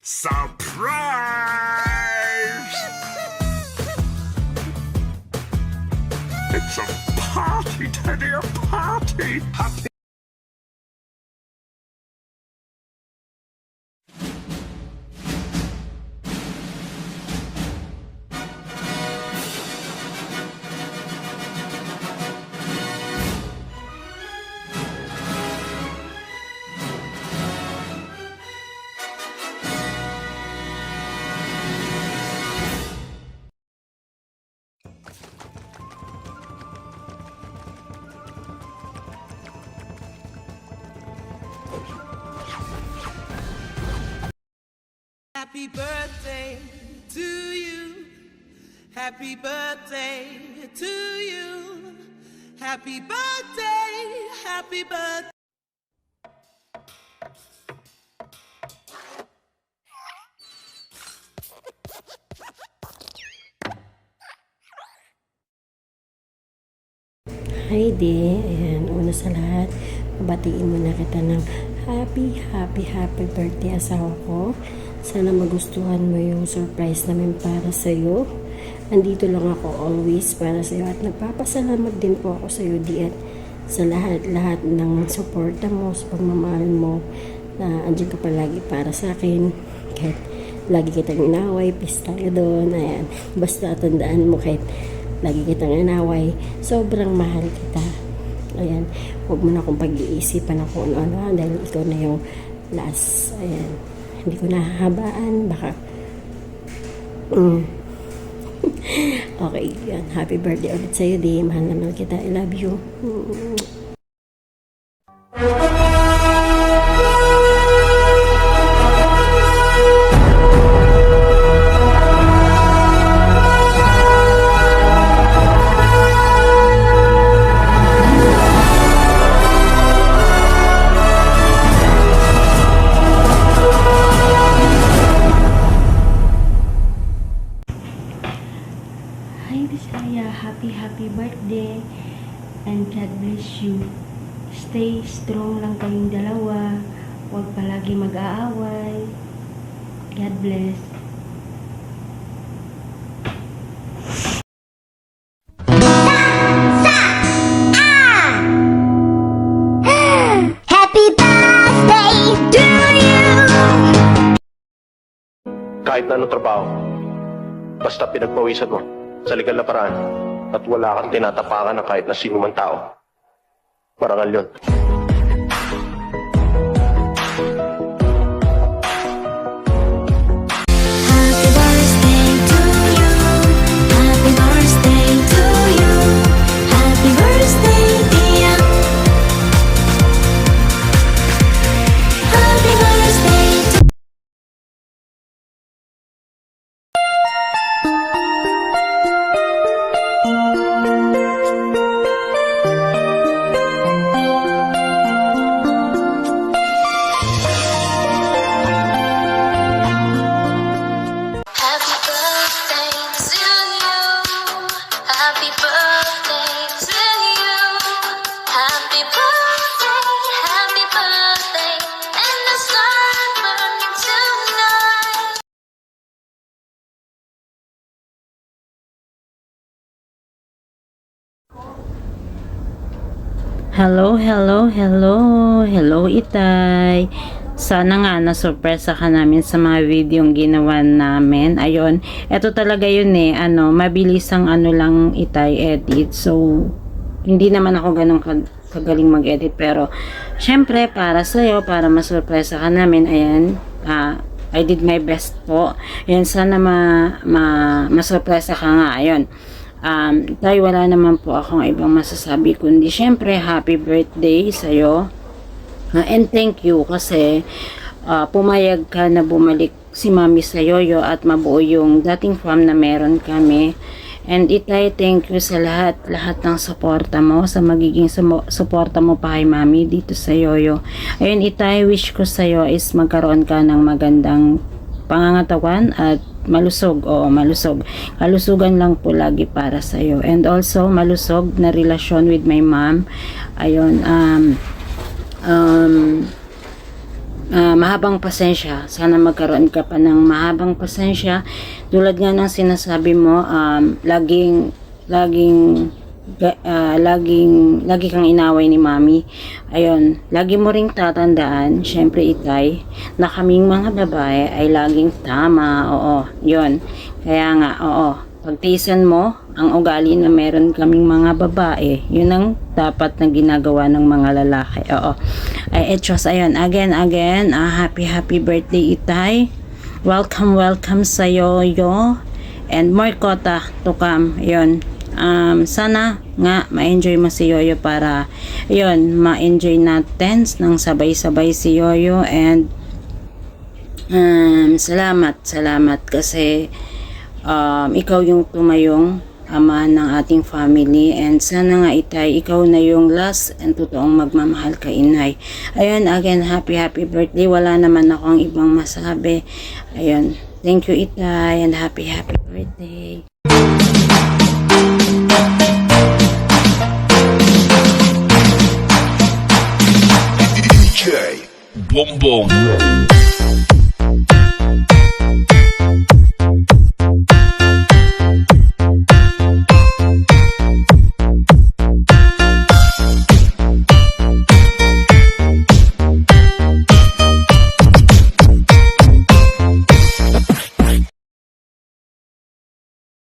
Surprise! It's a party, Teddy, a party! Happy Happy birthday to you. Happy birthday to you. Happy birthday, happy birthday. Hi day, ayan, una sa lahat, batiin muna kita ng happy birthday asawa ko. Sana magustuhan mo yung surprise namin para sa'yo. Andito lang ako always para sa'yo at nagpapasalamat din po ako sa'yo di at sa lahat ng suporta mo, sa pagmamahal mo na andyan ka palagi para sa akin. Kahit lagi kitang inaway, peace tayo doon, ayan. Basta tandaan mo kahit lagi kitang inaway, sobrang mahal kita. Ayan, huwag mo na akong pag-iisipan ako ano dahil ikaw na yung last. Ayan, hindi ko nahahabaan, baka okay, yan. Happy birthday ulit sa'yo, di. Mahal naman kita. I love you. Hi Bisaya, happy birthday and God bless you. Stay strong lang kayong dalawa. Huwag palagi mag-aaway. God bless. Happy birthday to you. Kahit na anong trabaho, basta pinagpawisan mo sa legal na paraan at wala kang tinatapakan ng kahit na sino man tao. Marangal yun. Happy birthday to you. Happy birthday to you. Happy birthday, dear. Happy birthday to Happy birthday to you. Happy birthday to you. Happy birthday, and the sun burning tonight. Hello Itay. Sana nga na-surpresa ka namin sa mga videong ginawa namin. Ayun, eto talaga yun mabilis ang lang Itay edit. So, hindi naman ako ganun kagaling mag-edit. Pero, syempre, para sa'yo, para masurpresa ka namin, ayan, I did my best po. Ayan, sana masurpresa ka nga. Ayun. Dahil wala naman po akong ibang masasabi kundi syempre happy birthday sa'yo. And thank you kasi pumayag ka na bumalik si Mami sa Yoyo at mabuo yung dating farm na meron kami. And Itay, thank you sa lahat ng suporta mo, sa magiging suporta mo pa kay Mami dito sa Yoyo. Ayun Itay, wish ko sa'yo is magkaroon ka ng magandang pangangatawan at malusog. Kalusugan lang po lagi para sa'yo. And also, malusog na relasyon with my mom. Ayun, mahabang pasensya. Sana magkaroon ka pa ng mahabang pasensya. Tulad nga ng sinasabi mo, lagi kang inaway ni mami. Ayun, lagi mo ring tatandaan, syempre itay, na kaming mga babae ay laging tama. Oo, yun. Kaya nga, oo, pagtiisan mo ang ugali na meron kaming mga babae, yun ang dapat na ginagawa ng mga lalaki. Oo. Ay, etros, ayun, again, happy birthday itay. Welcome sa yoyo. And more kota to come. Ayun. Sana nga ma-enjoy mo si Yoyo para ayun, ma-enjoy natin ng sabay-sabay si Yoyo. And salamat kasi ikaw yung tumayong ama ng ating family, and sana nga itay, ikaw na yung last and totoong magmamahal kay inay. Ayun, again, happy birthday. Wala naman akong ibang masabi. Ayun, thank you itay, and happy birthday. DJ Boom Boom.